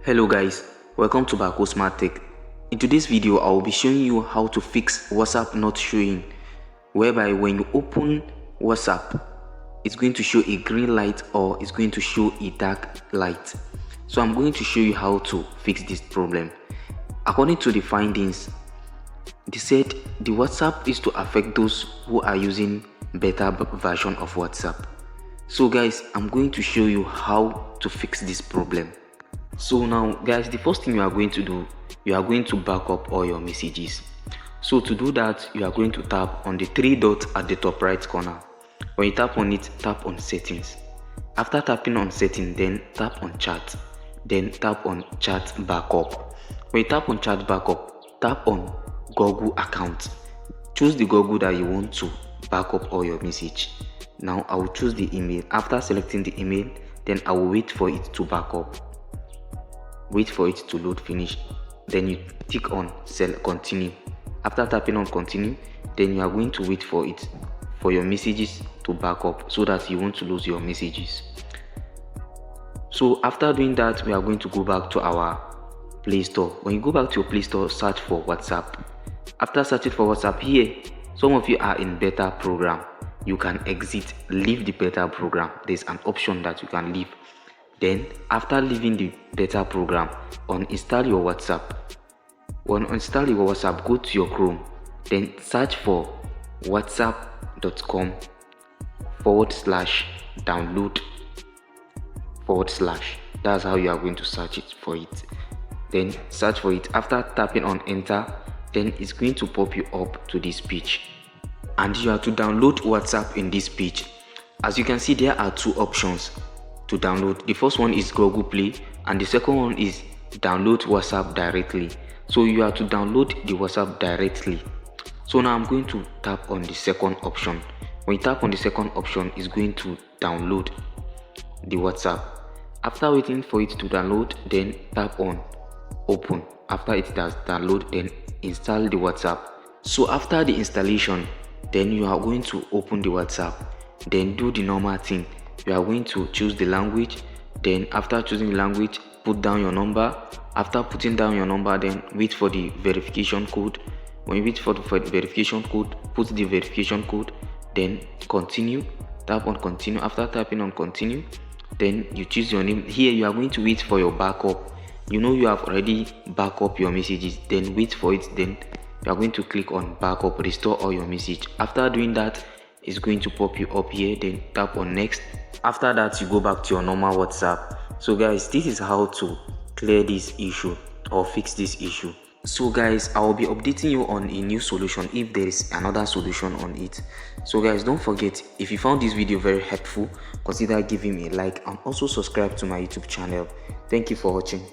Hello guys, welcome to Bako Smart Tech. In today's video, I will be showing you how to fix WhatsApp not showing, whereby when you open WhatsApp, it's going to show a green light or it's going to show a dark light. So I'm going to show you how to fix this problem. According to the findings, they said the WhatsApp is to affect those who are using beta version of WhatsApp. So guys, I'm going to show you how to fix this problem. So now guys, the first thing you are going to do, you are going to back up all your messages. So to do that, you are going to tap on the three dots at the top right corner. When you tap on it, tap on settings. After tapping on settings, then tap on chat, then tap on chat backup. When you tap on chat backup, tap on Google account. Choose the Google that you want to back up all your message. Now I will choose the email. After selecting the email, then I will wait for it to back up. Wait for it to load finish, then you tick on continue. After tapping on continue, then you are going to wait for it for your messages to back up so that you won't lose your messages. So after doing that, we are going to go back to our Play Store. When you go back to your Play Store, search for WhatsApp. After searching for WhatsApp, here some of you are in beta program. You can exit, leave the beta program. There's an option that you can leave. Then after leaving the beta program, uninstall your WhatsApp. When uninstall your WhatsApp, go to your Chrome, then search for whatsapp.com/download/. That's how you are going to search it for it. Then search for it. After tapping on enter, then it's going to pop you up to this page, and you have to download WhatsApp in this page. As you can see, there are two options to download. The first one is Google Play and the second one is download WhatsApp directly. So you have to download the WhatsApp directly. So now I'm going to tap on the second option. When you tap on the second option, it's going to download the WhatsApp. After waiting for it to download, then tap on open. After it does download, then install the WhatsApp. So after the installation, then you are going to open the WhatsApp, then do the normal thing. You are going to choose the language. Then after choosing the language, put down your number. After putting down your number, then wait for the verification code. When you wait for the verification code, put the verification code, then continue. Tap on continue. After tapping on continue, then you choose your name. Here you are going to wait for your backup. You know you have already back up your messages, then wait for it. Then you are going to click on backup, restore all your message. After doing that, it's going to pop you up here, then tap on next. After that, you go back to your normal WhatsApp. So guys, this is how to clear this issue or fix this issue. So guys, I will be updating you on a new solution if there is another solution on it. So guys, don't forget, if you found this video very helpful, consider giving me a like and also subscribe to my YouTube channel. Thank you for watching.